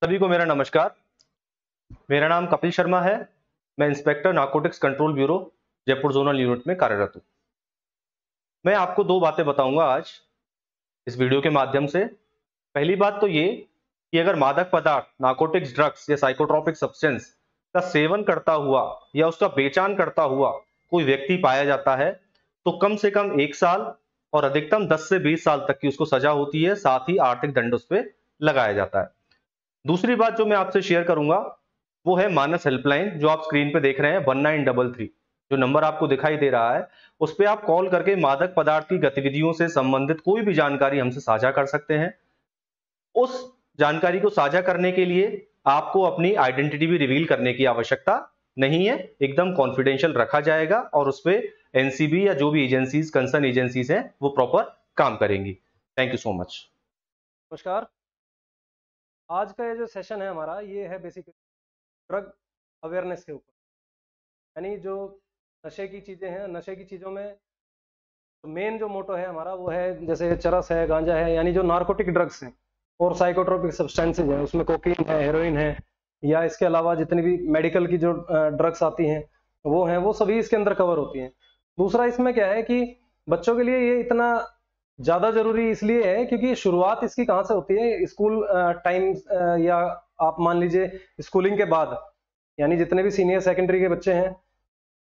सभी को मेरा नमस्कार। मेरा नाम कपिल शर्मा है। मैं inspector narcotics control bureau Jaipur zonal unit में कार्यरत हूँ। मैं आपको दो बातें बताऊंगा आज इस वीडियो के माध्यम से। पहली बात तो ये कि अगर मादक पदार्थ, नारकोटिक्स, ड्रग्स या साइकोट्रॉपिक सब्सटेंस का सेवन करता हुआ या उसका बेचान करता हुआ कोई व्यक्ति पाया जाता है तो कम से कम 1 साल और अधिकतम 10 से 20 साल तक की उसको सजा होती है, साथ ही आर्थिक दंड उस पर लगाया जाता है। दूसरी बात जो मैं आपसे शेयर करूंगा वो है मानस हेल्पलाइन, जो आप स्क्रीन पे देख रहे हैं 1933। जो नंबर आपको दिखाई दे रहा है उस पर आप कॉल करके मादक पदार्थ की गतिविधियों से संबंधित कोई भी जानकारी हमसे साझा कर सकते हैं। उस जानकारी को साझा करने के लिए आपको अपनी आइडेंटिटी भी रिवील करने की आवश्यकता नहीं है, एकदम कॉन्फिडेंशियल रखा जाएगा और उस पर एनसीबी या जो भी एजेंसीज, कंसर्न एजेंसीज हैं, वो प्रॉपर काम करेंगी। Thank you so much. नमस्कार। आज का ये जो सेशन है हमारा, ये है बेसिकली ड्रग अवेयरनेस के ऊपर। यानी जो नशे की चीज़ें हैं, नशे की चीज़ों में मेन जो मोटो है हमारा वो है, जैसे चरस है, गांजा है, यानी जो नार्कोटिक ड्रग्स हैं और साइकोट्रोपिक सब्सटेंसेज हैं, उसमें कोकीन है, हेरोइन है, या इसके अलावा जितनी भी मेडिकल की जो ड्रग्स आती हैं वो हैं, वो सभी इसके अंदर कवर होती हैं। दूसरा इसमें क्या है कि बच्चों के लिए ये इतना ज़्यादा ज़रूरी इसलिए है क्योंकि शुरुआत इसकी कहाँ से होती है, स्कूल टाइम, या आप मान लीजिए स्कूलिंग के बाद, यानी जितने भी सीनियर सेकेंडरी के बच्चे हैं,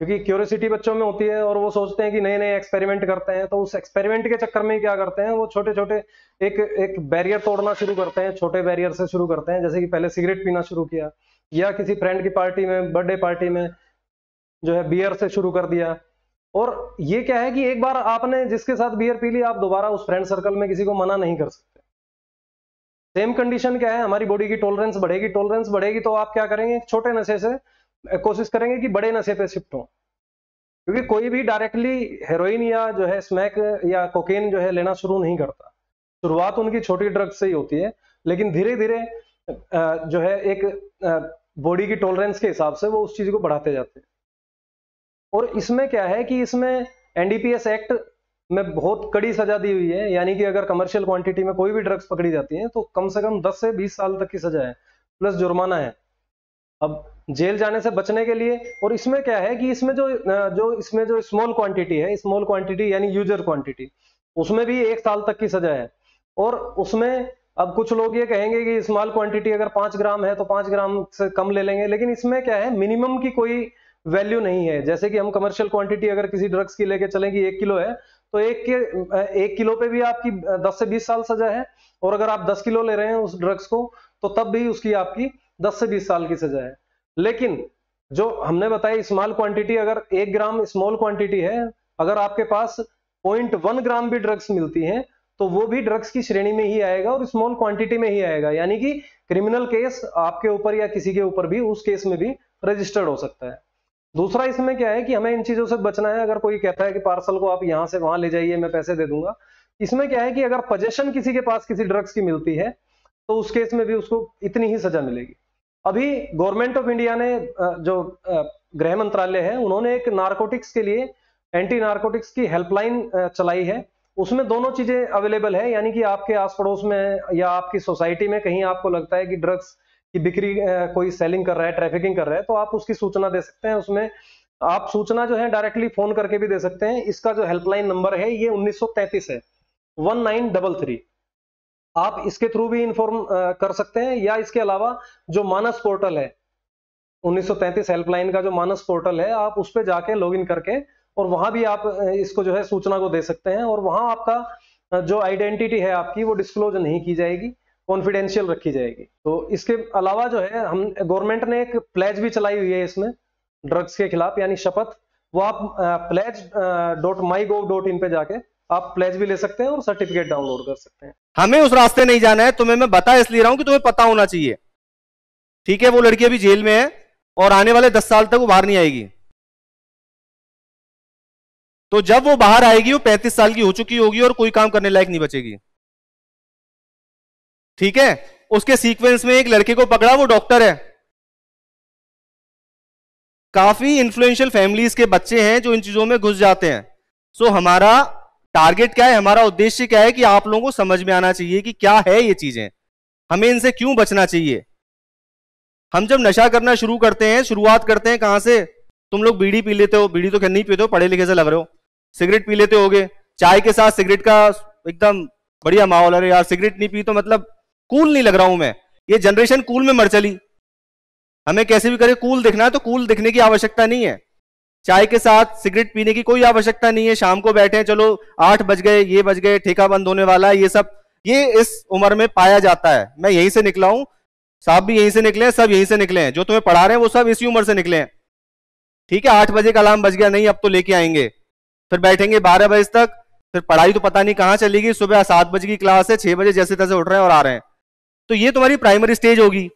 क्योंकि क्यूरियोसिटी बच्चों में होती है और वो सोचते हैं कि नए नए एक्सपेरिमेंट करते हैं, तो उस एक्सपेरिमेंट के चक्कर में क्या करते हैं, वो छोटे छोटे एक बैरियर तोड़ना शुरू करते हैं। छोटे बैरियर से शुरू करते हैं, जैसे कि पहले सिगरेट पीना शुरू किया, या किसी फ्रेंड की पार्टी में, बर्थडे पार्टी में जो है बियर से शुरू कर दिया। और ये क्या है कि एक बार आपने जिसके साथ बियर पी ली, आप दोबारा उस फ्रेंड सर्कल में किसी को मना नहीं कर सकते। सेम कंडीशन क्या है, हमारी बॉडी की टॉलरेंस बढ़ेगी, टॉलरेंस बढ़ेगी तो आप क्या करेंगे, छोटे नशे से कोशिश करेंगे कि बड़े नशे पे शिफ्ट हो। क्योंकि कोई भी डायरेक्टली हेरोइन या जो है स्मैक या कोकेन जो है लेना शुरू नहीं करता। शुरुआत उनकी छोटी ड्रग्स से ही होती है, लेकिन धीरे धीरे जो है एक बॉडी की टॉलरेंस के हिसाब से वो उस चीज को बढ़ाते जाते हैं। और इसमें क्या है कि इसमें एनडीपीएस एक्ट में बहुत कड़ी सजा दी हुई है, यानी कि अगर कमर्शियल क्वांटिटी में कोई भी ड्रग्स पकड़ी जाती है तो कम से कम 10 से 20 साल तक की सजा है, प्लस जुर्माना है। अब जेल जाने से बचने के लिए, और इसमें क्या है कि इसमें जो स्मॉल क्वांटिटी है, स्मॉल क्वांटिटी यानी यूजर क्वांटिटी, उसमें भी 1 साल तक की सजा है। और उसमें अब कुछ लोग ये कहेंगे कि स्मॉल क्वांटिटी अगर 5 ग्राम है तो 5 ग्राम से कम ले लेंगे, लेकिन इसमें क्या है, मिनिमम की कोई वैल्यू नहीं है। जैसे कि हम कमर्शियल क्वांटिटी अगर किसी ड्रग्स की लेके चलेंगे 1 किलो है, तो 1 किलो पे भी आपकी 10 से 20 साल सजा है, और अगर आप 10 किलो ले रहे हैं उस ड्रग्स को तो तब भी उसकी आपकी 10 से 20 साल की सजा है। लेकिन जो हमने बताया स्मॉल क्वांटिटी, अगर 1 ग्राम स्मॉल क्वांटिटी है, अगर आपके पास 0.1 ग्राम भी ड्रग्स मिलती हैं तो वो भी ड्रग्स की श्रेणी में ही आएगा और स्मॉल क्वांटिटी में ही आएगा, यानी कि क्रिमिनल केस आपके ऊपर या किसी के ऊपर भी उस केस में भी रजिस्टर्ड हो सकता है। दूसरा इसमें क्या है कि हमें इन चीजों से बचना है। अगर कोई कहता है कि पार्सल को आप यहां से वहां ले जाइए, मैं पैसे दे दूंगा, इसमें क्या है कि अगर पोजेशन किसी के पास किसी ड्रग्स की मिलती है तो उस केस में भी उसको इतनी ही सजा मिलेगी। अभी गवर्नमेंट ऑफ इंडिया ने जो गृह मंत्रालय है, उन्होंने एक नारकोटिक्स के लिए एंटी नारकोटिक्स की हेल्पलाइन चलाई है। उसमें दोनों चीजें अवेलेबल है, यानी कि आपके आस पड़ोस में या आपकी सोसाइटी में कहीं आपको लगता है कि ड्रग्स की बिक्री कोई सेलिंग कर रहा है, ट्रैफिकिंग कर रहा है, तो आप उसकी सूचना दे सकते हैं। उसमें आप सूचना जो है डायरेक्टली फोन करके भी दे सकते हैं। इसका जो हेल्पलाइन नंबर है ये 1933 है, 1933। आप इसके थ्रू भी इंफॉर्म कर सकते हैं, या इसके अलावा जो मानस पोर्टल है, 1933 हेल्पलाइन का जो मानस पोर्टल है, आप उस पर जाके लॉगिन करके और वहां भी आप इसको जो है सूचना को दे सकते हैं। और वहां आपका जो आइडेंटिटी है आपकी वो डिस्क्लोज नहीं की जाएगी, कॉन्फिडेंशियल रखी जाएगी। तो इसके अलावा जो है हम गवर्नमेंट ने एक प्लेज भी चलाई हुई है इसमें ड्रग्स के खिलाफ, यानी शपथ। वो आप pledge.mygov.in पे जाके आप प्लेज भी ले सकते हैं और सर्टिफिकेट डाउनलोड कर सकते हैं। हमें उस रास्ते नहीं जाना है, तुम्हें मैं बता इसलिए रहा हूं कि तुम्हें पता होना चाहिए, ठीक है। वो लड़की अभी जेल में है और आने वाले 10 साल तक वो बाहर नहीं आएगी। तो जब वो बाहर आएगी वो 35 साल की हो चुकी होगी और कोई काम करने लायक नहीं बचेगी, ठीक है। उसके सीक्वेंस में एक लड़के को पकड़ा, वो डॉक्टर है। काफी इन्फ्लुएंशियल फैमिलीज के बच्चे हैं जो इन चीजों में घुस जाते हैं। सो हमारा टारगेट क्या है, हमारा उद्देश्य क्या है कि आप लोगों को समझ में आना चाहिए कि क्या है ये चीजें, हमें इनसे क्यों बचना चाहिए। हम जब नशा करना शुरू करते हैं, शुरुआत करते हैं कहां से? तुम लोग बीड़ी पी लेते हो, बीड़ी तो नहीं पीते हो, पढ़े लिखे से लग रहे हो। सिगरेट पी लेते होगे, चाय के साथ सिगरेट का एकदम बढ़िया माहौल। अरे यार सिगरेट नहीं पी तो मतलब कूल नहीं लग रहा हूं मैं। ये जनरेशन कूल में मर चली। हमें कैसे भी करे कूल दिखना है, तो कूल दिखने की आवश्यकता नहीं है। चाय के साथ सिगरेट पीने की कोई आवश्यकता नहीं है। शाम को बैठे हैं, चलो 8 बज गए, ये बज गए, ठेका बंद होने वाला है, ये सब ये इस उम्र में पाया जाता है। मैं यहीं से निकला हूं, साहब भी यहीं से निकले हैं, सब यहीं से निकले हैं, जो तुम्हें पढ़ा रहे हैं वो सब इसी उम्र से निकले हैं। ठीक है, 8 बजे का अलार्म बज गया, नहीं अब तो लेके आएंगे, फिर बैठेंगे 12 बजे तक, फिर पढ़ाई तो पता नहीं कहां चलेगी। सुबह 7 बजे की क्लास है, 6 बजे जैसे तैसे उठ रहे हैं और आ रहे हैं। तो ये तुम्हारी प्राइमरी स्टेज होगी।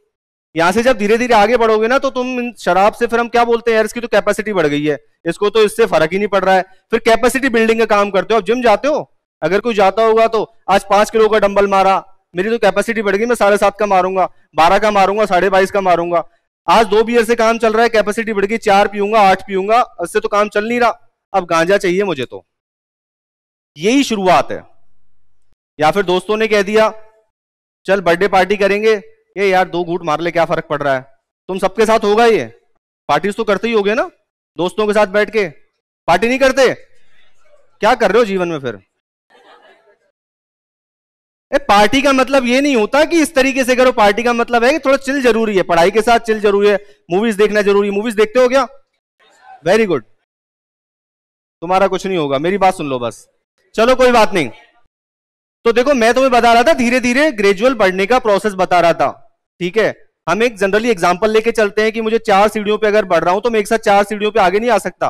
यहां से जब धीरे धीरे आगे बढ़ोगे ना, तो तुम शराब से फिर हम क्या बोलते हैं, यार इसकी तो कैपेसिटी बढ़ गई है, इसको तो इससे फर्क ही नहीं पड़ रहा है। फिर कैपेसिटी बिल्डिंग का काम करते हो। अब जिम जाते हो, अगर कोई जाता होगा तो आज 5 किलो का डंबल मारा, मेरी तो कैपेसिटी बढ़ गई, मैं 7.5 का मारूंगा, 12 का मारूंगा, 22.5 का मारूंगा। आज 2 बियर से काम चल रहा है, कैपेसिटी बढ़ गई, 4 पीऊंगा, 8 पीऊंगा, उससे तो काम चल नहीं रहा, अब गांजा चाहिए मुझे। तो यही शुरुआत है। या फिर दोस्तों ने कह दिया चल बर्थडे पार्टी करेंगे, ये यार 2 घूंट मार ले, क्या फर्क पड़ रहा है। तुम सबके साथ होगा, ये पार्टी तो करते ही होगे ना, दोस्तों के साथ बैठ के। पार्टी नहीं करते, क्या कर रहे हो जीवन में फिर? पार्टी का मतलब ये नहीं होता कि इस तरीके से करो। पार्टी का मतलब है कि थोड़ा चिल जरूरी है, पढ़ाई के साथ चिल जरूरी है, मूवीज देखना जरूरी है। मूवीज देखते हो क्या? वेरी गुड, तुम्हारा कुछ नहीं होगा, मेरी बात सुन लो बस। चलो कोई बात नहीं। तो देखो मैं तुम्हें बता रहा था, धीरे धीरे ग्रेजुअल बढ़ने का प्रोसेस बता रहा था। ठीक है, हम एक जनरली एग्जांपल लेके चलते हैं कि मुझे 4 सीढ़ियों पे अगर बढ़ रहा हूं तो मैं एक साथ 4 सीढ़ियों पे आगे नहीं आ सकता।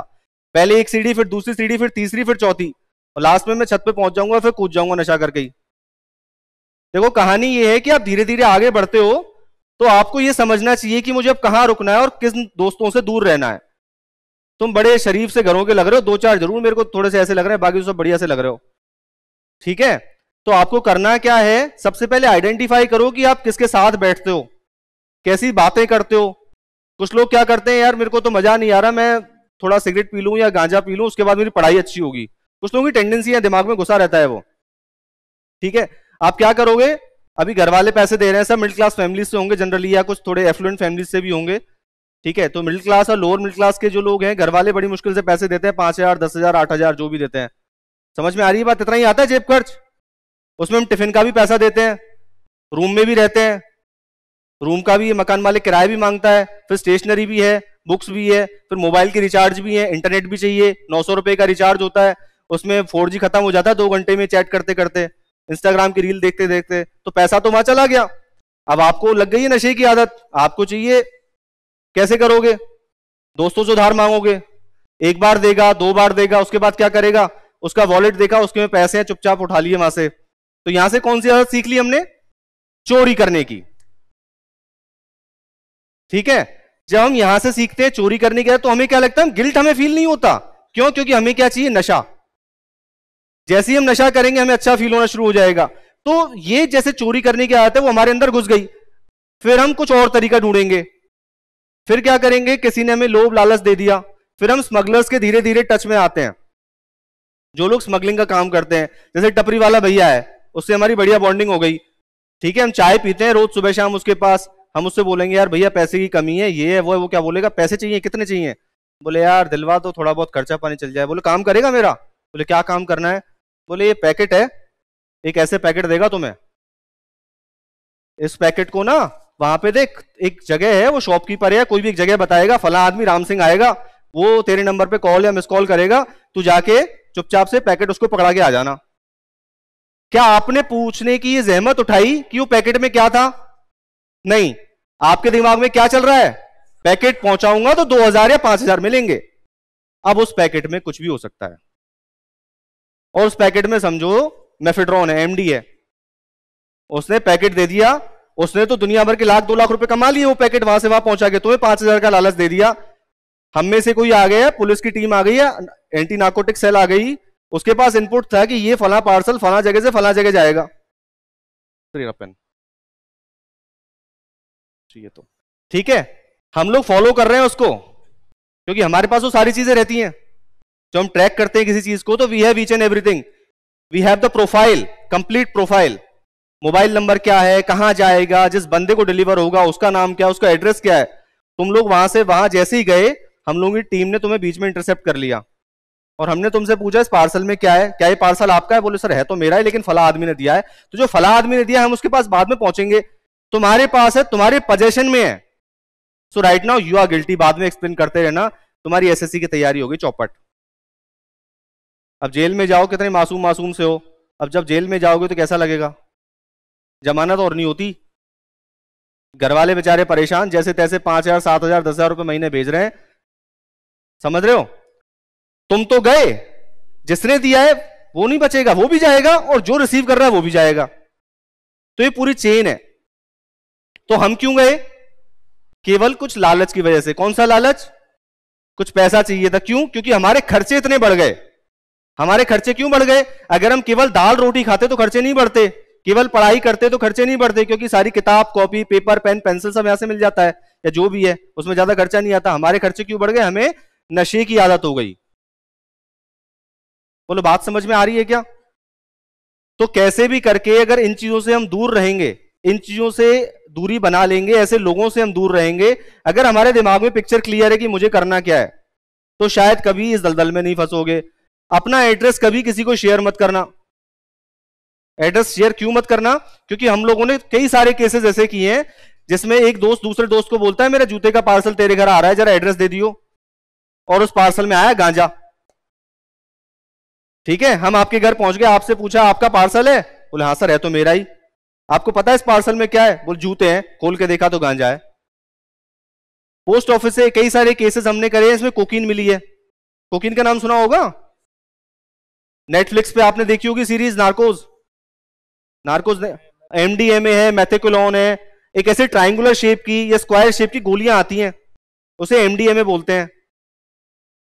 पहले एक सीढ़ी, फिर दूसरी सीढ़ी, फिर तीसरी, फिर चौथी, और लास्ट में मैं छत पे पहुंच जाऊंगा, फिर कूद जाऊंगा नशा करके ही। देखो कहानी ये है कि आप धीरे धीरे आगे बढ़ते हो, तो आपको ये समझना चाहिए कि मुझे अब कहां रुकना है और किस दोस्तों से दूर रहना है। तुम बड़े शरीफ से घरों के लग रहे हो, 2-4 जरूर मेरे को थोड़े से ऐसे लग रहे हैं, बाकी तो सब बढ़िया से लग रहे हो। ठीक है, तो आपको करना क्या है, सबसे पहले आइडेंटिफाई करो कि आप किसके साथ बैठते हो, कैसी बातें करते हो। कुछ लोग क्या करते हैं, यार मेरे को तो मजा नहीं आ रहा, मैं थोड़ा सिगरेट पी लूं या गांजा पी लूं, उसके बाद मेरी पढ़ाई अच्छी होगी। कुछ लोगों की टेंडेंसी है, दिमाग में घुसा रहता है वो। ठीक है, आप क्या करोगे, अभी घर वाले पैसे दे रहे हैं, सब मिडिल क्लास फैमिलीज से होंगे जनरली, या कुछ थोड़े एफ्लुएंट फैमिलीज से भी होंगे। ठीक है, तो मिडिल क्लास और लोअर मिडिल क्लास के जो लोग हैं, घर वाले बड़ी मुश्किल से पैसे देते हैं, 5,000, 10,000, 8,000 जो भी देते हैं। समझ में आ रही है बात? इतना ही आता है जेब खर्च, उसमें हम टिफिन का भी पैसा देते हैं, रूम में भी रहते हैं, रूम का भी मकान मालिक किराया भी मांगता है, फिर स्टेशनरी भी है, बुक्स भी है, फिर मोबाइल के रिचार्ज भी है, इंटरनेट भी चाहिए, 900 रुपए का रिचार्ज होता है, उसमें 4G खत्म हो जाता है 2 घंटे में चैट करते करते, इंस्टाग्राम की रील देखते देखते, तो पैसा तो वहां चला गया। अब आपको लग गई है नशे की आदत, आपको चाहिए, कैसे करोगे? दोस्तों से उधार मांगोगे, 1 बार देगा, 2 बार देगा, उसके बाद क्या करेगा, उसका वॉलेट देखा, उसके में पैसे हैं, चुपचाप उठा लिए वहां से। तो यहां से कौन सी आदत सीख ली हमने? चोरी करने की। ठीक है, जब हम यहां से सीखते हैं चोरी करने के, तो हमें क्या लगता है, गिल्ट हमें फील नहीं होता। क्यों? क्योंकि हमें क्या चाहिए, नशा। जैसे ही हम नशा करेंगे हमें अच्छा फील होना शुरू हो जाएगा। तो ये जैसे चोरी करने की आदत है वो हमारे अंदर घुस गई, फिर हम कुछ और तरीका ढूंढेंगे, फिर क्या करेंगे, किसी ने हमें लोभ लालच दे दिया, फिर हम स्मगलर्स के धीरे धीरे टच में आते हैं। जो लोग स्मगलिंग का काम करते हैं, जैसे टपरी वाला भैया है, उससे हमारी बढ़िया बॉन्डिंग हो गई। ठीक है, हम चाय पीते हैं रोज सुबह शाम उसके पास, हम उससे बोलेंगे यार भैया पैसे की कमी है, ये है वो है। वो क्या बोलेगा, पैसे चाहिए, कितने चाहिए? बोले यार दिलवा तो, थोड़ा बहुत खर्चा पानी चल जाए। बोले काम करेगा मेरा? बोले क्या काम करना है? बोले ये पैकेट है, एक ऐसे पैकेट देगा तुम्हें, इस पैकेट को ना वहां पे देख, एक जगह है, वो शॉपकीपर है, कोई भी एक जगह बताएगा, फला आदमी राम सिंह आएगा, वो तेरे नंबर पे कॉल या मिस कॉल करेगा, तू जाके चुपचाप से पैकेट उसको पकड़ा के आ जाना। क्या आपने पूछने की ये जहमत उठाई कि वो पैकेट में क्या था? नहीं, आपके दिमाग में क्या चल रहा है, पैकेट पहुंचाऊंगा तो 2,000 या 5,000 मिलेंगे। अब उस पैकेट में कुछ भी हो सकता है, और उस पैकेट में समझो मेफेड्रोन है, एमडी है, उसने पैकेट दे दिया, उसने तो दुनिया भर के 1-2 लाख रुपए कमा लिए वो पैकेट वहां से वहां पहुंचा के, तुम्हें 5,000 का लालच दे दिया। हम में से कोई आ गया, पुलिस की टीम आ गई है, एंटी नार्कोटिक सेल आ गई, उसके पास इनपुट था कि ये फला पार्सल फला जगह से फला जगह जाएगा, पेन चाहिए तो ठीक है, हम लोग फॉलो कर रहे हैं उसको, क्योंकि हमारे पास वो सारी चीजें रहती हैं। जो हम ट्रैक करते हैं किसी चीज को, तो we have each and everything, we have the profile, complete profile. Mobile number क्या है, कहां जाएगा, जिस बंदे को डिलीवर होगा उसका नाम क्या है, उसका एड्रेस क्या है। तुम लोग वहां से वहां जैसे ही गए, हम लोगों की टीम ने तुम्हें बीच में इंटरसेप्ट कर लिया और हमने तुमसे पूछा इस पार्सल में क्या है, क्या ये पार्सल आपका है? बोले सर है तो मेरा है, लेकिन फला आदमी ने दिया है। तो जो फला आदमी ने दिया है हम उसके पास बाद में पहुंचेंगे, तुम्हारे पास है, तुम्हारे पोजेशन में है। So right now you are guilty. बाद में एक्सप्लेन करते रहना, तुम्हारी एसएससी की तैयारी होगी चौपट। अब जेल में जाओ, कितने मासूम मासूम से हो, अब जब जेल में जाओगे तो कैसा लगेगा? जमानत और नहीं होती, घर वाले बेचारे परेशान, जैसे तैसे 5,000 7,000 10,000 रुपए महीने भेज रहे हैं, समझ रहे हो? तुम तो गए, जिसने दिया है वो नहीं बचेगा, वो भी जाएगा, और जो रिसीव कर रहा है वो भी जाएगा। तो ये पूरी चेन है। तो हम क्यों गए? केवल कुछ लालच की वजह से। कौन सा लालच? कुछ पैसा चाहिए था। क्यों? क्योंकि हमारे खर्चे इतने बढ़ गए। हमारे खर्चे क्यों बढ़ गए? अगर हम केवल दाल रोटी खाते तो खर्चे नहीं बढ़ते, केवल पढ़ाई करते तो खर्चे नहीं बढ़ते, क्योंकि सारी किताब कॉपी पेपर पेन पेंसिल सब यहां से मिल जाता है, या जो भी है उसमें ज्यादा खर्चा नहीं आता। हमारे खर्चे क्यों बढ़ गए? हमें नशे की आदत हो गई। बोलो बात समझ में आ रही है क्या? तो कैसे भी करके अगर इन चीजों से हम दूर रहेंगे, इन चीजों से दूरी बना लेंगे, ऐसे लोगों से हम दूर रहेंगे, अगर हमारे दिमाग में पिक्चर क्लियर है कि मुझे करना क्या है, तो शायद कभी इस दलदल में नहीं फंसोगे। अपना एड्रेस कभी किसी को शेयर मत करना। एड्रेस शेयर क्यों मत करना? क्योंकि हम लोगों ने कई सारे केसेस ऐसे किए हैं जिसमें एक दोस्त दूसरे दोस्त को बोलता है मेरा जूते का पार्सल तेरे घर आ रहा है, जरा एड्रेस दे दियो, और उस पार्सल में आया गांजा। ठीक है, हम आपके घर पहुंच गए, आपसे पूछा आपका पार्सल है? बोले हाँ सर है तो मेरा ही। आपको पता है इस पार्सल में क्या है? बोले जूते हैं। खोल के देखा तो गांजा है। पोस्ट ऑफिस से कई सारे केसेस हमने करे हैं, इसमें कोकीन मिली है। कोकीन का नाम सुना होगा, नेटफ्लिक्स पे आपने देखी होगी सीरीज नार्कोज। नार्कोज एमडीएमए है, मेथेकोलोन है, एक ऐसे ट्रायंगुलर शेप की या स्क्वायर शेप की गोलियां आती हैं, उसे एमडीएमए बोलते हैं।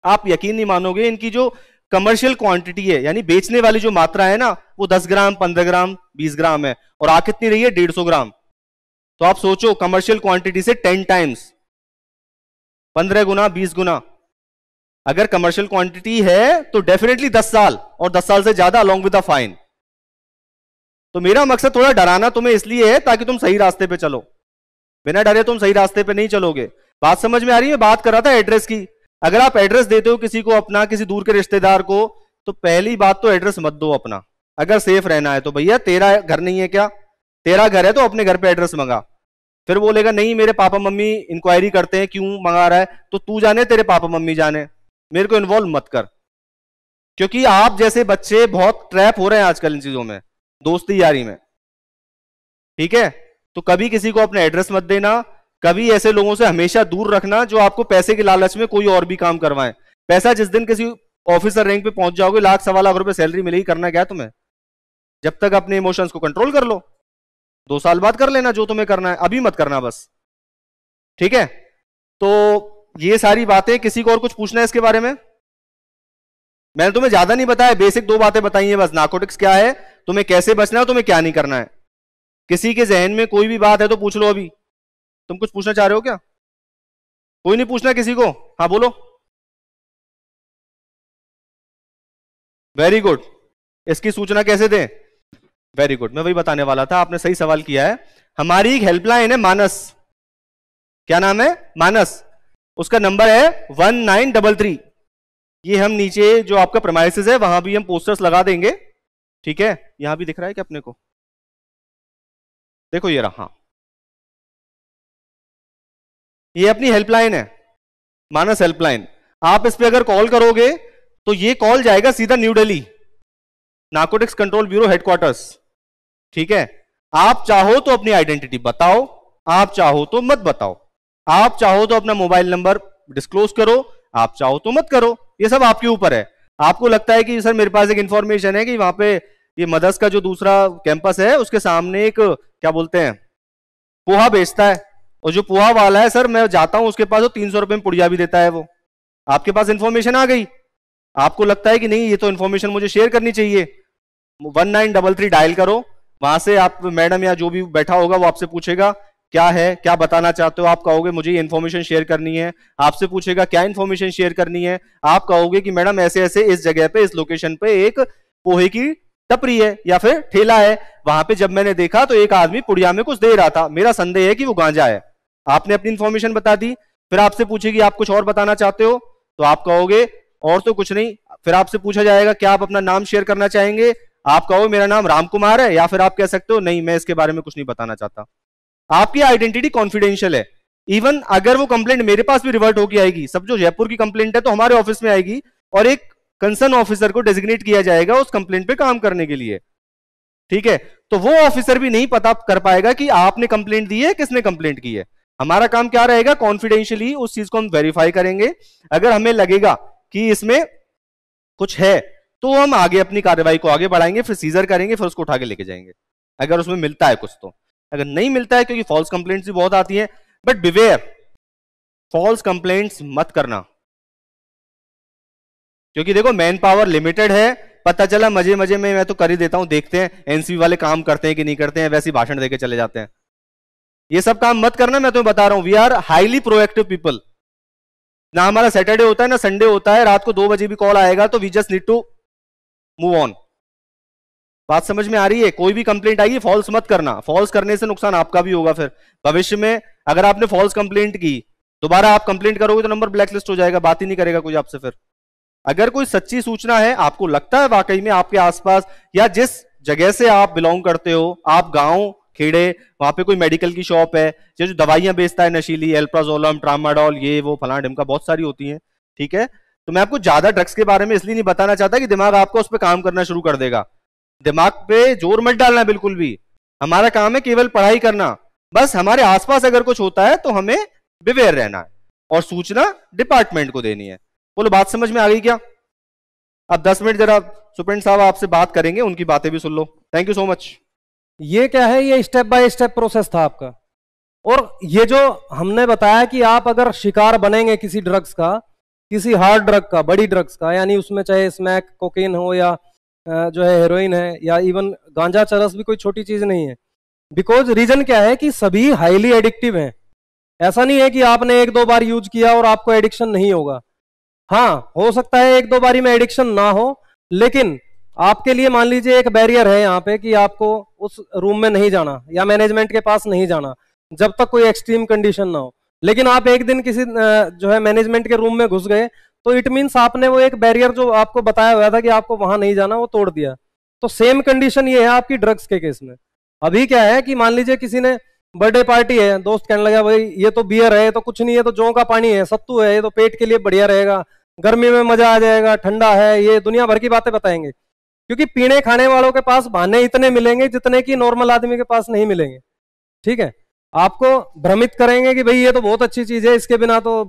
आप यकीन नहीं मानोगे, इनकी जो कमर्शियल क्वांटिटी है, यानी बेचने वाली जो मात्रा है ना, वो 10 ग्राम 15 ग्राम 20 ग्राम है, और आ कितनी रही है? 150 ग्राम। तो आप सोचो, कमर्शियल क्वांटिटी से 10 टाइम्स, 15 गुना 20 गुना। अगर कमर्शियल क्वांटिटी है तो डेफिनेटली 10 साल, और 10 साल से ज्यादा अलोंग विद द फाइन। तो मेरा मकसद थोड़ा डराना तुम्हें इसलिए है ताकि तुम सही रास्ते पे चलो। बिना डरे तुम सही रास्ते पे नहीं चलोगे। बात समझ में आ रही है? बात कर रहा था एड्रेस की। अगर आप एड्रेस देते हो किसी को अपना, किसी दूर के रिश्तेदार को, तो पहली बात तो एड्रेस मत दो अपना। अगर सेफ रहना है तो भैया, तेरा घर नहीं है क्या? तेरा घर है तो अपने घर पे एड्रेस मंगा। फिर बोलेगा नहीं मेरे पापा मम्मी इंक्वायरी करते हैं क्यों मंगा रहा है, तो तू जाने तेरे पापा मम्मी जाने, मेरे को इन्वॉल्व मत कर। क्योंकि आप जैसे बच्चे बहुत ट्रैप हो रहे हैं आजकल इन चीजों में, दोस्ती यारी में। ठीक है, तो कभी किसी को अपना एड्रेस मत देना, कभी ऐसे लोगों से हमेशा दूर रखना जो आपको पैसे के लालच में कोई और भी काम करवाएं। पैसा जिस दिन किसी ऑफिसर रैंक पे पहुंच जाओगे, लाख सवा लाख रुपए सैलरी मिलेगी, करना क्या है तुम्हें? जब तक अपने इमोशंस को कंट्रोल कर लो, 2 साल बाद कर लेना जो तुम्हें करना है, अभी मत करना बस। ठीक है, तो ये सारी बातें, किसी को और कुछ पूछना है इसके बारे में? मैंने तुम्हें ज्यादा नहीं बताया, बेसिक 2 बातें बताई हैं बस। नार्कोटिक्स क्या है, तुम्हें कैसे बचना है, तुम्हें क्या नहीं करना है। किसी के जहन में कोई भी बात है तो पूछ लो। अभी तुम कुछ पूछना चाह रहे हो क्या? कोई नहीं पूछना किसी को? हाँ बोलो। Very good. इसकी सूचना कैसे दें? वेरी गुड, मैं वही बताने वाला था, आपने सही सवाल किया है। हमारी एक हेल्पलाइन है मानस। क्या नाम है? मानस। उसका नंबर है 1933। ये हम नीचे जो आपका प्रेमाइसिस है वहां भी हम पोस्टर्स लगा देंगे। ठीक है, यहां भी दिख रहा है क्या अपने को? देखो ये रहा, ये अपनी हेल्पलाइन है, मानस हेल्पलाइन। आप इस पे अगर कॉल करोगे तो ये कॉल जाएगा सीधा new Delhi narcotics control bureau headquarters. ठीक है, आप चाहो तो अपनी आइडेंटिटी बताओ, आप चाहो तो मत बताओ, आप चाहो तो अपना मोबाइल नंबर डिस्क्लोज करो, आप चाहो तो मत करो, ये सब आपके ऊपर है। आपको लगता है कि सर मेरे पास एक इंफॉर्मेशन है कि वहां पे ये मदर्स का जो दूसरा कैंपस है उसके सामने एक क्या बोलते हैं पोहा बेचता है, और जो पोहा वाला है सर मैं जाता हूं उसके पास तो 300 रुपए में पुड़िया भी देता है वो। आपके पास इंफॉर्मेशन आ गई, आपको लगता है कि नहीं ये तो इंफॉर्मेशन मुझे शेयर करनी चाहिए, 1933 डायल करो। वहां से आप मैडम या जो भी बैठा होगा वो आपसे पूछेगा क्या है, क्या बताना चाहते हो, आप कहोगे मुझे ये इन्फॉर्मेशन शेयर करनी है। आपसे पूछेगा क्या इन्फॉर्मेशन शेयर करनी है, आप कहोगे कि मैडम ऐसे ऐसे इस जगह पे इस लोकेशन पे एक पोहे की टपरी है या फिर ठेला है, वहां पे जब मैंने देखा तो एक आदमी पुड़िया में कुछ दे रहा था, मेरा संदेह है कि वो गांजा है। आपने अपनी इंफॉर्मेशन बता दी, फिर आपसे पूछेगी आप कुछ और बताना चाहते हो, तो आप कहोगे और तो कुछ नहीं। फिर आपसे पूछा जाएगा क्या आप अपना नाम शेयर करना चाहेंगे, आप कहो मेरा नाम राम कुमार है, या फिर आप कह सकते हो नहीं मैं इसके बारे में कुछ नहीं बताना चाहता। आपकी आइडेंटिटी कॉन्फिडेंशियल है। इवन अगर वो कंप्लेंट मेरे पास भी रिवर्ट होकर आएगी, सब जो जयपुर की कंप्लेंट है तो हमारे ऑफिस में आएगी और एक कंसर्न ऑफिसर को डेजिग्नेट किया जाएगा उस कंप्लेंट पे काम करने के लिए, ठीक है। तो वो ऑफिसर भी नहीं पता कर पाएगा कि आपने कंप्लेंट दी है, किसने कंप्लेंट की है। हमारा काम क्या रहेगा, कॉन्फिडेंशियली उस चीज को हम वेरीफाई करेंगे। अगर हमें लगेगा कि इसमें कुछ है तो हम आगे अपनी कार्रवाई को आगे बढ़ाएंगे, फिर सीजर करेंगे, फिर उसको उठा के लेके जाएंगे अगर उसमें मिलता है कुछ तो। अगर नहीं मिलता है, क्योंकि फॉल्स कंप्लेंट्स भी बहुत आती हैं, बट बिवेयर, फॉल्स कंप्लेंट्स मत करना, क्योंकि देखो मैन पावर लिमिटेड है। पता चला मजे मजे में मैं तो कर ही देता हूं, देखते हैं एनसीबी वाले काम करते हैं कि नहीं करते हैं, वैसे ही भाषण देके चले जाते हैं। ये सब काम मत करना, मैं तुम्हें बता रहा हूं। We are highly proactive people. ना हमारा सैटरडे होता है ना संडे होता है, रात को 2 बजे भी कॉल आएगा तो we just need to move on. बात समझ में आ रही है? कोई भी कंप्लेंट आएगी फॉल्स मत करना, फॉल्स करने से नुकसान आपका भी होगा। फिर भविष्य में अगर आपने फॉल्स कंप्लेंट की, दोबारा आप कंप्लेंट करोगे तो नंबर ब्लैकलिस्ट हो जाएगा, बात ही नहीं करेगा कोई आपसे। फिर अगर कोई सच्ची सूचना है, आपको लगता है वाकई में आपके आसपास या जिस जगह से आप बिलोंग करते हो, आप गांव खेड़े, वहां पे कोई मेडिकल की शॉप है जो दवाइयां बेचता है नशीली, एल्प्राजोलम, ट्रामाडोल, ये वो फलाना ढिमका, बहुत सारी होती हैं, ठीक है। तो मैं आपको ज्यादा ड्रग्स के बारे में इसलिए नहीं बताना चाहता कि दिमाग आपका उस पर काम करना शुरू कर देगा। दिमाग पे जोर मत डालना बिल्कुल भी। हमारा काम है केवल पढ़ाई करना। बस हमारे आसपास अगर कुछ होता है तो हमें बिवेयर रहना है और सूचना डिपार्टमेंट को देनी है। बोलो बात समझ में आ गई क्या? अब 10 मिनट जरा सुप्रिंट साहब आपसे बात करेंगे, उनकी बातें भी सुन लो। Thank you so much. ये क्या है, ये स्टेप बाय स्टेप प्रोसेस था आपका। और ये जो हमने बताया कि आप अगर शिकार बनेंगे किसी ड्रग्स का, किसी हार्ड ड्रग का, बड़ी ड्रग्स का, यानी उसमें चाहे स्मैक, कोकेन हो या जो है हेरोइन है या इवन गांजा चरस भी कोई छोटी चीज नहीं है। बिकॉज रीजन क्या है कि सभी हाईली एडिक्टिव हैं। ऐसा नहीं है कि आपने 1-2 बार यूज किया और आपको एडिक्शन नहीं होगा। हाँ, हो सकता है 1-2 बारी में एडिक्शन ना हो, लेकिन आपके लिए मान लीजिए एक बैरियर है यहाँ पे कि आपको उस रूम में नहीं जाना या मैनेजमेंट के पास नहीं जाना जब तक कोई एक्सट्रीम कंडीशन ना हो। लेकिन आप एक दिन किसी जो है मैनेजमेंट के रूम में घुस गए तो इट मीन्स आपने वो एक बैरियर जो आपको बताया हुआ था कि आपको वहां नहीं जाना, वो तोड़ दिया। तो सेम कंडीशन ये है आपकी ड्रग्स के केस में। अभी क्या है कि मान लीजिए किसी ने बर्थडे पार्टी है, दोस्त कहने लगा भाई ये तो बियर है, ये तो कुछ नहीं है, तो जौ का पानी है, सत्तू है, ये तो पेट के लिए बढ़िया रहेगा, गर्मी में मजा आ जाएगा, ठंडा है, ये दुनिया भर की बातें बताएंगे। क्योंकि पीने खाने वालों के पास बहाने इतने मिलेंगे जितने कि नॉर्मल आदमी के पास नहीं मिलेंगे, ठीक है। आपको भ्रमित करेंगे कि भाई ये तो बहुत अच्छी चीज है, इसके बिना तो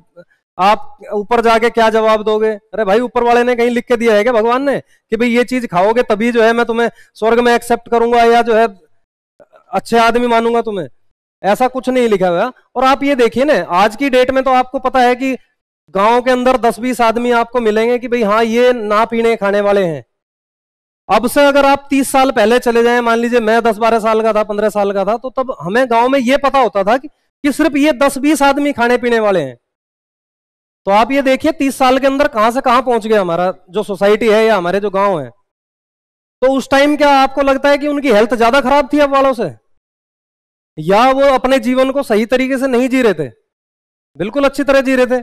आप ऊपर जाके क्या जवाब दोगे? अरे भाई ऊपर वाले ने कहीं लिख के दिया है क्या भगवान ने कि भाई ये चीज खाओगे तभी जो है मैं तुम्हें स्वर्ग में एक्सेप्ट करूंगा या जो है अच्छे आदमी मानूंगा तुम्हें? ऐसा कुछ नहीं लिखा हुआ। और आप ये देखिए ना, आज की डेट में तो आपको पता है कि गांव के अंदर 10-20 आदमी आपको मिलेंगे कि भाई हाँ ये ना पीने खाने वाले हैं। अब से अगर आप 30 साल पहले चले जाएं, मान लीजिए मैं 10-12 साल का था, 15 साल का था, तो तब हमें गांव में ये पता होता था कि सिर्फ ये 10-20 आदमी खाने पीने वाले हैं। तो आप ये देखिए 30 साल के अंदर कहां से कहां पहुंच गया हमारा जो सोसाइटी है या हमारे जो गांव है। तो उस टाइम क्या आपको लगता है कि उनकी हेल्थ ज्यादा खराब थी अब वालों से, या वो अपने जीवन को सही तरीके से नहीं जी रहे थे? बिल्कुल अच्छी तरह जी रहे थे।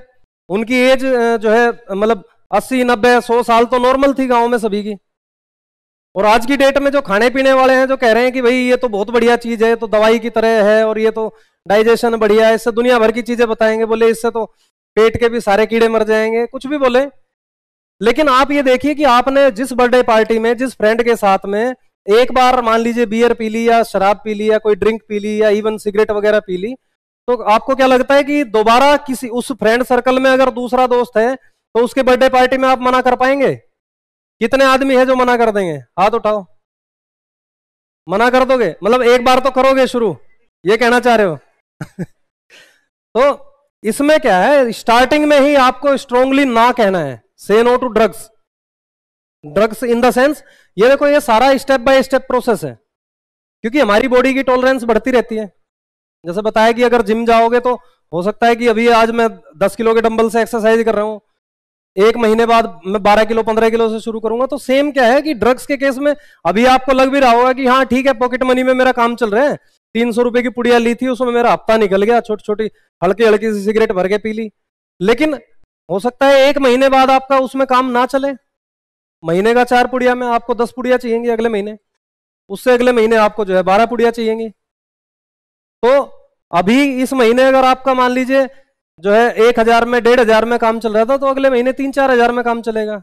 उनकी एज जो है मतलब 80-90-100 साल तो नॉर्मल थी गांव में सभी की। और आज की डेट में जो खाने पीने वाले हैं जो कह रहे हैं कि भाई ये तो बहुत बढ़िया चीज है, तो दवाई की तरह है और ये तो डाइजेशन बढ़िया है, इससे दुनिया भर की चीजें बताएंगे, बोले इससे तो पेट के भी सारे कीड़े मर जाएंगे, कुछ भी बोले। लेकिन आप ये देखिए कि आपने जिस बर्थडे पार्टी में जिस फ्रेंड के साथ में एक बार मान लीजिए बियर पी ली या शराब पी ली या कोई ड्रिंक पी ली या इवन सिगरेट वगैरह पी ली, तो आपको क्या लगता है कि दोबारा किसी उस फ्रेंड सर्कल में अगर दूसरा दोस्त है तो उसके बर्थडे पार्टी में आप मना कर पाएंगे? कितने आदमी है जो मना कर देंगे? हाथ उठाओ। मना कर दोगे? मतलब एक बार तो करोगे शुरू, ये कहना चाह रहे हो? तो इसमें क्या है, स्टार्टिंग में ही आपको स्ट्रांगली ना कहना है, say no to drugs. Drugs in the sense, ये देखो ये सारा स्टेप बाय स्टेप प्रोसेस है, क्योंकि हमारी बॉडी की टॉलरेंस बढ़ती रहती है। जैसे बताया कि अगर जिम जाओगे तो हो सकता है कि अभी आज मैं 10 किलो के डंबल से एक्सरसाइज कर रहा हूं, एक महीने बाद मैं 12 किलो 15 किलो से शुरू करूंगा। तो सेम क्या है कि ड्रग्स के केस में अभी आपको लग भी रहा होगा कि हाँ ठीक है, पॉकेट मनी में मेरा काम चल रहा है, 300 रुपए की पुड़िया ली थी, उसमें मेरा हफ्ता निकल गया, छोटी छोटी हल्की हल्की सी सिगरेट भर के पी ली। लेकिन हो सकता है एक महीने बाद आपका उसमें काम ना चले। महीने का 4 पुड़िया में आपको 10 पुड़िया चाहिएंगी अगले महीने, उससे अगले महीने आपको जो है 12 पुड़िया चाहिएंगी। तो अभी इस महीने अगर आपका मान लीजिए जो है 1000 में 1500 में काम चल रहा था, तो अगले महीने 3-4 हजार में काम चलेगा।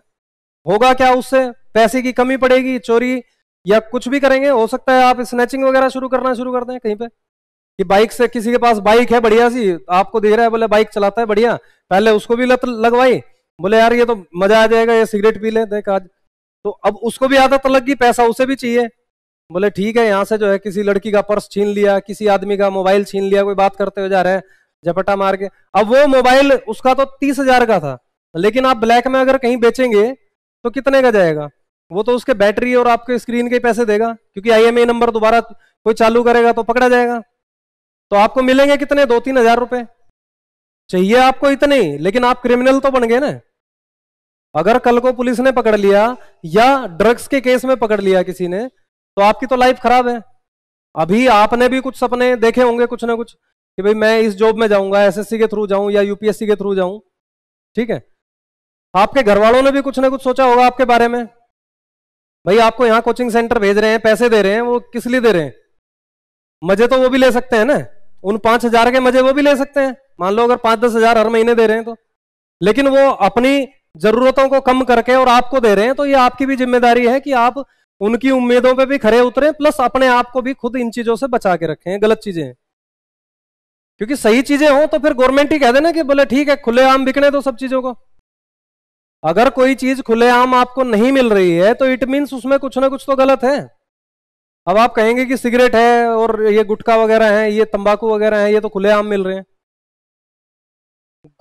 होगा क्या, उससे पैसे की कमी पड़ेगी, चोरी या कुछ भी करेंगे। हो सकता है आप स्नैचिंग वगैरह शुरू कर दें कहीं पे, कि बाइक से, किसी के पास बाइक है बढ़िया सी, आपको दिख रहा है बोले बाइक चलाता है बढ़िया, पहले उसको भी लत लगवाई, बोले यार ये तो मजा आ जाएगा, ये सिगरेट पी ले देख आज, तो अब उसको भी आदत लग गई, पैसा उसे भी चाहिए, बोले ठीक है यहाँ से जो है किसी लड़की का पर्स छीन लिया, किसी आदमी का मोबाइल छीन लिया, कोई बात करते हुए जा रहा है झपटा मार के। अब वो मोबाइल उसका तो 30,000 का था, लेकिन आप ब्लैक में अगर कहीं बेचेंगे तो कितने का जाएगा? वो तो उसके बैटरी और आपके स्क्रीन के पैसे देगा, क्योंकि IMEI नंबर दोबारा कोई चालू करेगा तो पकड़ा जाएगा। तो आपको मिलेंगे कितने, 2-3 हजार रुपए चाहिए आपको इतने ही, लेकिन आप क्रिमिनल तो बन गए ना। अगर कल को पुलिस ने पकड़ लिया या ड्रग्स के केस में पकड़ लिया किसी ने, तो आपकी तो लाइफ खराब है। अभी आपने भी कुछ सपने देखे होंगे कुछ ना कुछ, कि भाई मैं इस जॉब में जाऊंगा, SSC के थ्रू जाऊं या UPSC के थ्रू जाऊं, ठीक है। आपके घर वालों ने भी कुछ ना कुछ सोचा होगा आपके बारे में, भाई आपको यहाँ कोचिंग सेंटर भेज रहे हैं, पैसे दे रहे हैं, वो किस लिए दे रहे हैं? मजे तो वो भी ले सकते हैं ना, उन 5,000 के मजे वो भी ले सकते हैं, मान लो अगर 5-10 हजार हर महीने दे रहे हैं तो, लेकिन वो अपनी जरूरतों को कम करके और आपको दे रहे हैं, तो ये आपकी भी जिम्मेदारी है कि आप उनकी उम्मीदों पे भी खरे उतरें, प्लस अपने आप को भी खुद इन चीजों से बचा के रखें, गलत चीजें हैं। क्योंकि सही चीजें हो तो फिर गवर्नमेंट ही कह देना कि बोले ठीक है खुलेआम बिकने दो सब चीजों को। अगर कोई चीज खुलेआम आपको नहीं मिल रही है तो इट मीन्स उसमें कुछ ना कुछ तो गलत है। अब आप कहेंगे कि सिगरेट है और ये गुटखा वगैरह है, ये तंबाकू वगैरह है, ये तो खुलेआम मिल रहे हैं।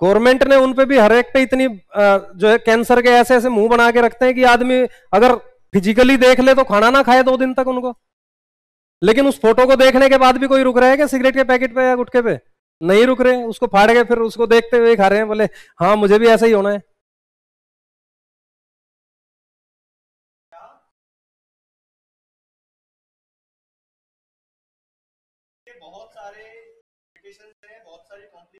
गवर्नमेंट ने उन पे भी हर एक पे इतनी जो है कैंसर के ऐसे ऐसे मुंह बना के रखते हैं कि आदमी अगर फिजिकली देख ले तो खाना ना खाए 2 दिन तक उनको, लेकिन उस फोटो को देखने के बाद भी कोई रुक रहा है क्या सिगरेट के पैकेट पे या गुटखे पे? नहीं रुक रहे, उसको फाड़ के फिर उसको देखते हुए खा रहे हैं, बोले हाँ मुझे भी ऐसा ही होना है। बहुत सारे एप्लीकेशंस हैं, बहुत सारी कंपनी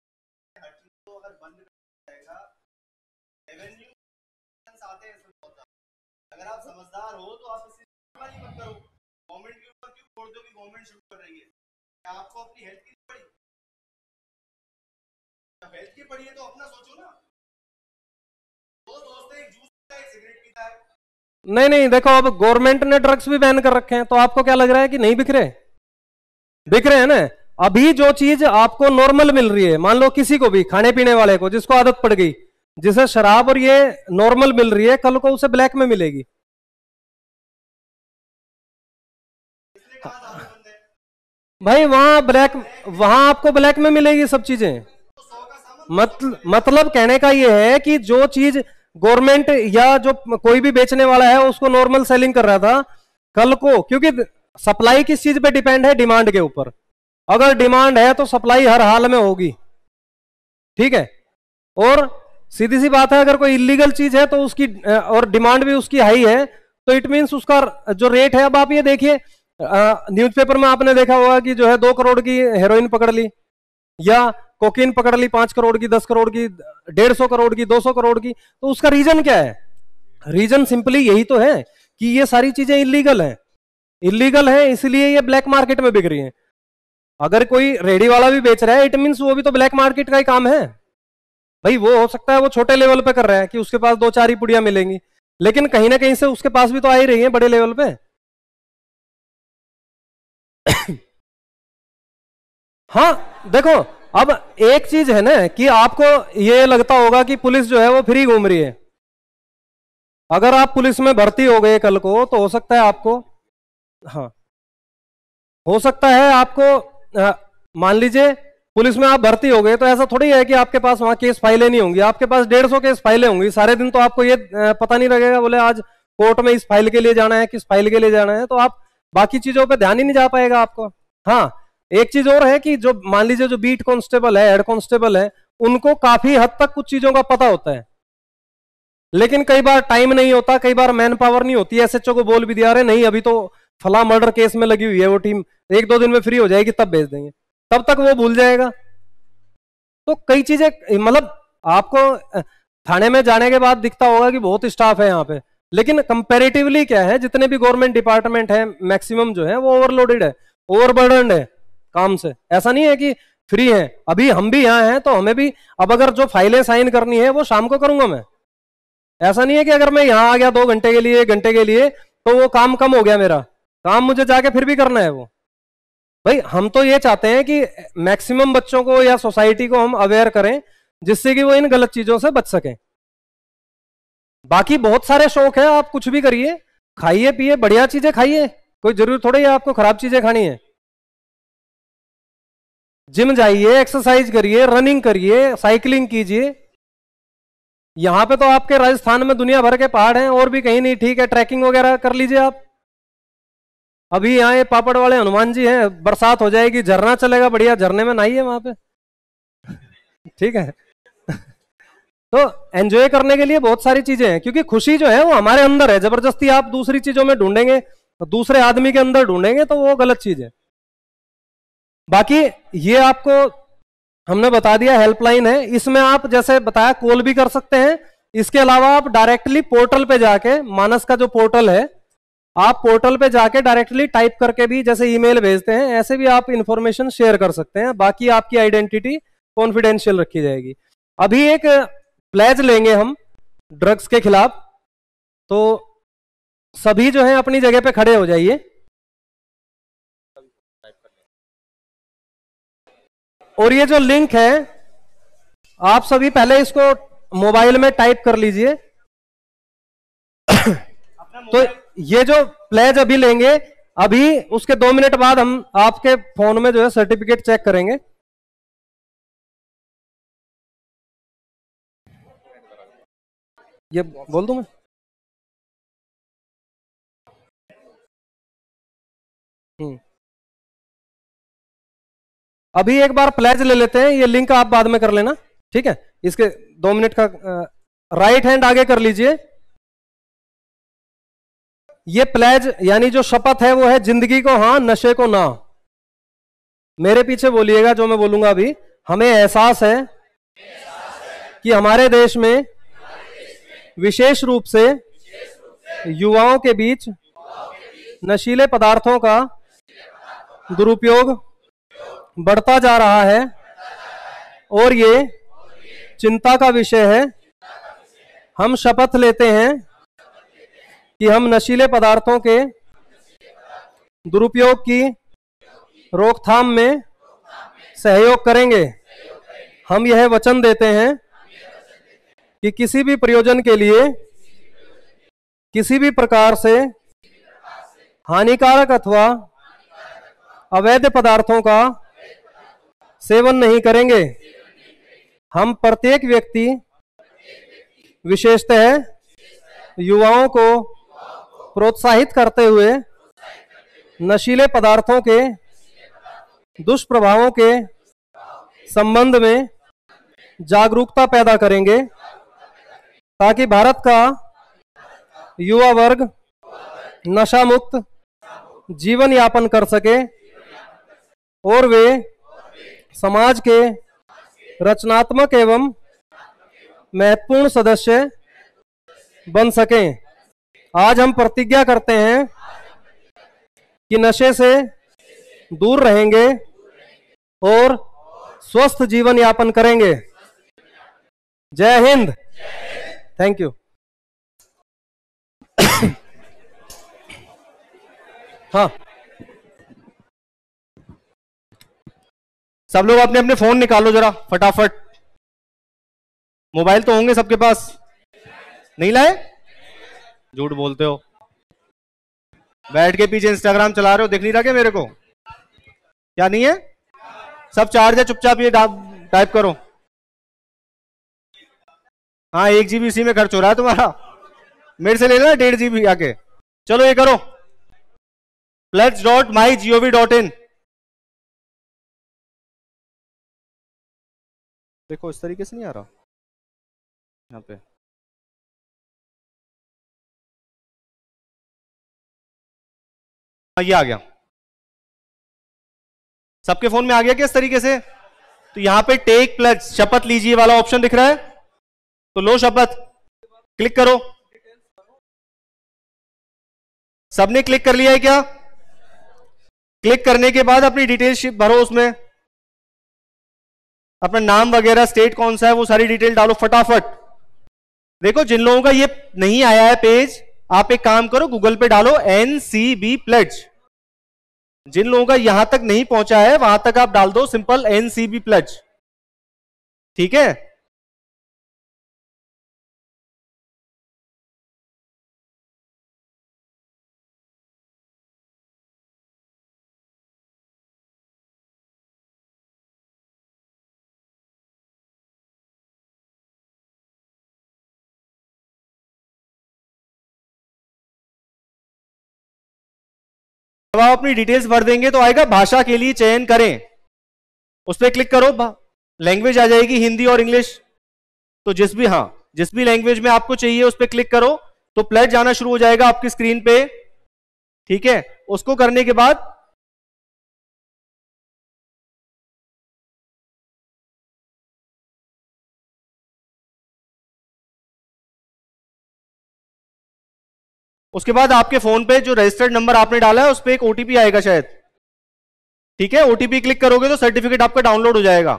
हर चीज को अगर बंद कर जाएगा, रेवेन्यू आते हैं इसमें बहुत ज्यादा। अगर आप समझदार हो तो आप इसी ही मत करो, गवर्नमेंट के ऊपर क्यों छोड़ दो कि गवर्नमेंट शुरू कर रही है? क्या आपको अपनी हेल्थ की पड़ी? जब हेल्थ की पड़ी है तो अपना सोचो ना। दो दोस्त हैं, एक जूस पीता है, एक सिगरेट पीता है। नहीं नहीं, देखो अब गवर्नमेंट ने ड्रग्स भी बैन कर रखे हैं, तो आपको क्या लग रहा है कि नहीं बिक रहे? बिक रहे हैं ना। अभी जो चीज आपको नॉर्मल मिल रही है, मान लो किसी को भी खाने पीने वाले को जिसको आदत पड़ गई, जिसे शराब और ये नॉर्मल मिल रही है, कल को उसे ब्लैक में मिलेगी। भाई वहां आपको ब्लैक में मिलेगी सब चीजें। मतलब कहने का ये है कि जो चीज गवर्नमेंट या जो कोई भी बेचने वाला है उसको नॉर्मल सेलिंग कर रहा था, कल को, क्योंकि सप्लाई किस चीज पे डिपेंड है? डिमांड के ऊपर। अगर डिमांड है तो सप्लाई हर हाल में होगी, ठीक है। और सीधी सी बात है, अगर कोई इलीगल चीज है तो उसकी और डिमांड भी उसकी हाई है, तो इट मींस उसका जो रेट है, अब आप ये देखिए न्यूज़पेपर में आपने देखा होगा कि जो है 2 करोड़ की हेरोइन पकड़ ली, या कोकीन पकड़ ली 5 करोड़ की, 10 करोड़ की, 150 करोड़ की, 200 करोड़ की। तो उसका रीजन क्या है? रीजन सिंपली यही तो है कि ये सारी चीजें इलीगल हैं। इलीगल है इसलिए ये ब्लैक मार्केट में बिक रही हैं। अगर कोई रेडी वाला भी बेच रहा है, इट मीन्स वो भी तो ब्लैक मार्केट का ही काम है। भाई वो हो सकता है वो छोटे लेवल पे कर रहा है कि उसके पास 2-4 ही पुड़िया मिलेंगी, लेकिन कहीं ना कहीं से उसके पास भी तो आ ही रही है बड़े लेवल पे। हाँ देखो, अब एक चीज है ना कि आपको ये लगता होगा कि पुलिस जो है वो फ्री घूम रही है। अगर आप पुलिस में भर्ती हो गए कल को, तो हो सकता है आपको, हाँ हो सकता है आपको मान लीजिए पुलिस में आप भर्ती हो गए, तो ऐसा थोड़ी है कि आपके पास वहां केस फाइलें नहीं होंगी। आपके पास 150 केस फाइलें होंगी सारे दिन, तो आपको ये पता नहीं लगेगा बोले आज कोर्ट में इस फाइल के लिए जाना है, किस फाइल के लिए जाना है, तो आप बाकी चीजों पे ध्यान ही नहीं जा पाएगा आपको। हाँ एक चीज और है कि जो मान लीजिए जो बीट कांस्टेबल है, हेड कांस्टेबल है, उनको काफी हद तक कुछ चीजों का पता होता है। लेकिन कई बार टाइम नहीं होता, कई बार मैन पावर नहीं होती, एसएचओ को बोल भी दिया रहे नहीं अभी तो फला मर्डर केस में लगी हुई है वो टीम, 1-2 दिन में फ्री हो जाएगी तब भेज देंगे, तब तक वो भूल जाएगा। तो कई चीजें मतलब आपको थाने में जाने के बाद दिखता होगा कि बहुत स्टाफ है यहाँ पे, लेकिन कंपैरेटिवली क्या है, जितने भी गवर्नमेंट डिपार्टमेंट है मैक्सिमम जो है वो ओवरलोडेड है, ओवरबर्डन्ड है काम से। ऐसा नहीं है कि फ्री है, अभी हम भी यहाँ हैं तो हमें भी अब अगर जो फाइलें साइन करनी है वो शाम को करूंगा मैं। ऐसा नहीं है कि अगर मैं यहाँ आ गया 2 घंटे के लिए 1 घंटे के लिए तो वो काम कम हो गया, मेरा काम मुझे जाके फिर भी करना है वो। भाई हम तो ये चाहते हैं कि मैक्सिमम बच्चों को या सोसाइटी को हम अवेयर करें जिससे कि वो इन गलत चीजों से बच सकें। बाकी बहुत सारे शौक है, आप कुछ भी करिए, खाइए पिए बढ़िया चीजें खाइए, कोई जरूरी थोड़ी है आपको खराब चीजें खानी है। जिम जाइए, एक्सरसाइज करिए, रनिंग करिए, साइकिलिंग कीजिए। यहां पे तो आपके राजस्थान में दुनिया भर के पहाड़ हैं, और भी कहीं नहीं, ठीक है ट्रैकिंग वगैरह कर लीजिए आप। अभी यहाँ ये पापड़ वाले हनुमान जी हैं, बरसात हो जाएगी झरना चलेगा बढ़िया, झरने में नहाइए वहां पे ठीक है तो एंजॉय करने के लिए बहुत सारी चीजें हैं, क्योंकि खुशी जो है वो हमारे अंदर है, जबरदस्ती आप दूसरी चीजों में ढूंढेंगे, दूसरे आदमी के अंदर ढूंढेंगे तो वो गलत चीज है। बाकी ये आपको हमने बता दिया, हेल्पलाइन है, इसमें आप जैसे बताया कॉल भी कर सकते हैं। इसके अलावा आप डायरेक्टली पोर्टल पे जाके, मानस का जो पोर्टल है, आप पोर्टल पे जाके डायरेक्टली टाइप करके भी जैसे ईमेल भेजते हैं ऐसे भी आप इंफॉर्मेशन शेयर कर सकते हैं। बाकी आपकी आइडेंटिटी कॉन्फिडेंशियल रखी जाएगी। अभी एक प्लेज लेंगे हम ड्रग्स के खिलाफ, तो सभी जो है अपनी जगह पे खड़े हो जाइए। और ये जो लिंक है आप सभी पहले इसको मोबाइल में टाइप कर लीजिए तो ये जो प्लेज अभी लेंगे, अभी उसके 2 मिनट बाद हम आपके फोन में जो है सर्टिफिकेट चेक करेंगे। ये बोल दूं मैं? अभी एक बार प्लेज ले लेते हैं, ये लिंक आप बाद में कर लेना, ठीक है? इसके 2 मिनट का राइट हैंड आगे कर लीजिए। ये प्लेज यानी जो शपथ है वो है जिंदगी को हाँ, नशे को ना। मेरे पीछे बोलिएगा जो मैं बोलूंगा अभी। हमें एहसास है कि हमारे देश में विशेष रूप से युवाओं के बीच नशीले पदार्थों का दुरुपयोग बढ़ता जा रहा है और ये चिंता का विषय है। हम शपथ लेते हैं कि हम नशीले पदार्थों के दुरुपयोग की रोकथाम में सहयोग करेंगे। हम यह वचन देते हैं कि किसी भी प्रयोजन के लिए किसी भी प्रकार से हानिकारक अथवा अवैध पदार्थों का सेवन नहीं करेंगे। हम प्रत्येक व्यक्ति विशेषतः युवाओं को प्रोत्साहित करते हुए नशीले पदार्थों के दुष्प्रभावों के संबंध में जागरूकता पैदा करेंगे ताकि भारत का युवा वर्ग नशा मुक्त जीवन यापन कर सके और वे समाज के रचनात्मक एवं महत्वपूर्ण सदस्य बन सकें। आज हम प्रतिज्ञा करते हैं कि नशे से दूर रहेंगे और स्वस्थ जीवन यापन करेंगे। जय हिंद। Thank you. हाँ, सब लोग अपने अपने फोन निकालो जरा फटाफट। मोबाइल तो होंगे सबके पास, नहीं लाए? झूठ बोलते हो। बैठ के पीछे इंस्टाग्राम चला रहे हो, दिख नहीं रहा क्या मेरे को? क्या नहीं है? सब चार्ज है, चुपचाप ये टाइप करो। हाँ, 1 GB इसी में खर्च हो रहा है तुम्हारा। मेरे से ले लेना 1.5 GB आके। चलो ये करो, pledge.mygov.in। देखो इस तरीके से नहीं आ रहा यहाँ पे। ये आ गया, सबके फोन में आ गया क्या इस तरीके से? तो यहां पे टेक प्लस शपथ लीजिए वाला ऑप्शन दिख रहा है, तो लो शपथ, क्लिक करो। सबने क्लिक कर लिया है क्या? क्लिक करने के बाद अपनी डिटेल्स भरो, उसमें अपना नाम वगैरह, स्टेट कौन सा है, वो सारी डिटेल डालो फटाफट। देखो जिन लोगों का ये नहीं आया है पेज, आप एक काम करो, गूगल पे डालो NCB प्लेज। जिन लोगों का यहां तक नहीं पहुंचा है वहां तक आप डाल दो सिंपल NCB प्लेज, ठीक है? जब आप अपनी डिटेल्स भर देंगे तो आएगा भाषा के लिए चयन करें, उस पर क्लिक करो, लैंग्वेज आ जाएगी हिंदी और इंग्लिश। तो जिस भी लैंग्वेज में आपको चाहिए उस पर क्लिक करो तो प्लेज जाना शुरू हो जाएगा आपकी स्क्रीन पे, ठीक है? उसको करने के बाद आपके फोन पे जो रजिस्टर्ड नंबर आपने डाला है उस पर एक OTP आएगा शायद, ठीक है? OTP क्लिक करोगे तो सर्टिफिकेट आपका डाउनलोड हो जाएगा।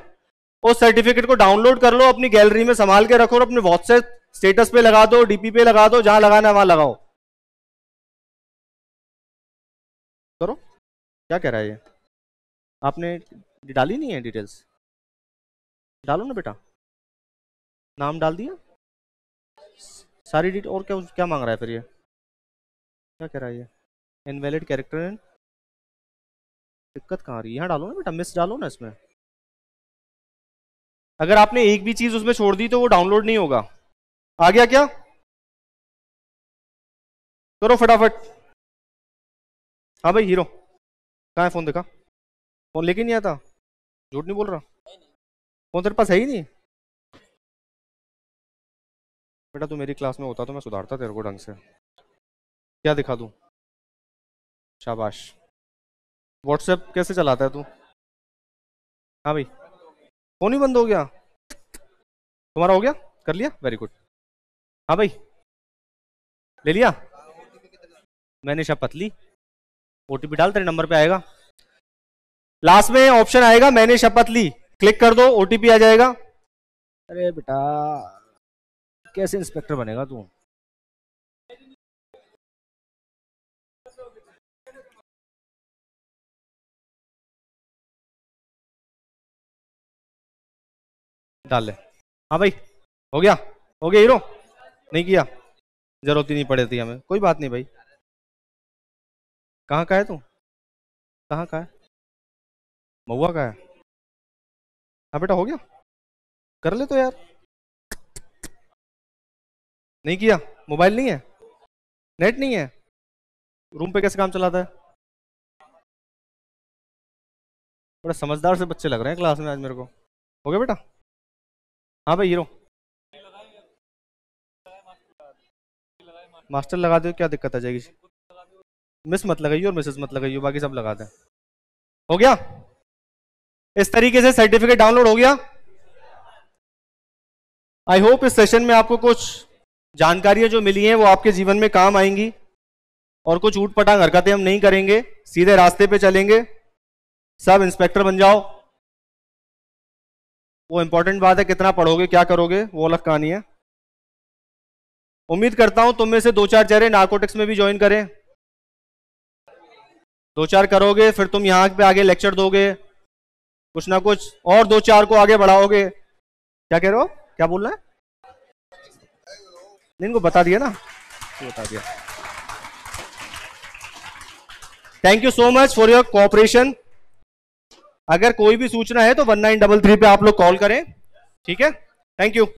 उस सर्टिफिकेट को डाउनलोड कर लो, अपनी गैलरी में संभाल के रखो और अपने व्हाट्सएप स्टेटस पे लगा दो, DP पे लगा दो, जहां लगाना है वहां लगाओ। करो, क्या कह रहा है ये? आपने डाली नहीं है डिटेल्स? डालो ना बेटा, नाम डाल दिया, सारी डिटेल, और क्या क्या मांग रहा है फिर ये? क्या कह रहा है ये? इनवैलिड कैरेक्टर, दिक्कत कहाँ आ रही है? यहाँ डालो ना बेटा, मिस डालो ना इसमें। अगर आपने एक भी चीज उसमें छोड़ दी तो वो डाउनलोड नहीं होगा। आ गया क्या? करो फटाफट। हाँ भाई हीरो, कहाँ है फोन? देखा फोन लेके नहीं आता, झूठ नहीं बोल रहा, फोन तेरे पास है ही नहीं। बेटा तू मेरी क्लास में होता तो मैं सुधारता तेरे को ढंग से। क्या दिखा दूं? शाबाश। व्हाट्सएप कैसे चलाता है तू? हाँ भाई, फोन ही बंद हो गया तुम्हारा? हो गया, कर लिया, वेरी गुड। हाँ भाई, ले लिया? मैंने शपथ ली। OTP डाल, तेरे नंबर पे आएगा, लास्ट में ऑप्शन आएगा मैंने शपथ ली, क्लिक कर दो, OTP आ जाएगा। अरे बेटा कैसे इंस्पेक्टर बनेगा तू? डाल ले। हाँ भाई, हो गया, हो गया हीरो? नहीं किया, जरूरत ही नहीं पड़ी थी हमें, कोई बात नहीं भाई। कहाँ का है तू? कहाँ का है? महुआ का है? हाँ बेटा हो गया, कर ले तो यार। नहीं किया? मोबाइल नहीं है, नेट नहीं है, रूम पे कैसे काम चलाता है? बड़ा समझदार से बच्चे लग रहे हैं क्लास में आज मेरे को। हो गया बेटा? हाँ भाई हीरो, मास्टर लगा दो, क्या दिक्कत आ जाएगी? मिस मत लगाइए और मिसेस मत लगाइए, बाकी सब लगा दें। हो गया? इस तरीके से सर्टिफिकेट डाउनलोड हो गया। आई होप इस सेशन में आपको कुछ जानकारियां जो मिली हैं वो आपके जीवन में काम आएंगी और कुछ ऊटपटांग हरकतें हम नहीं करेंगे, सीधे रास्ते पे चलेंगे, सब इंस्पेक्टर बन जाओ। वो इंपॉर्टेंट बात है, कितना पढ़ोगे क्या करोगे वो अलग कहानी है। उम्मीद करता हूं तुम में से 2-4 चेहरे नारकोटिक्स में भी ज्वाइन करें। 2-4 करोगे फिर तुम यहाँ पे आगे लेक्चर दोगे, कुछ ना कुछ और 2-4 को आगे बढ़ाओगे। क्या कह रहे हो? क्या बोल रहे हैं? इनको बता दिया ना, बता दिया। Thank you so much for your cooperation. अगर कोई भी सूचना है तो 1933 पे आप लोग कॉल करें, ठीक है? Thank you.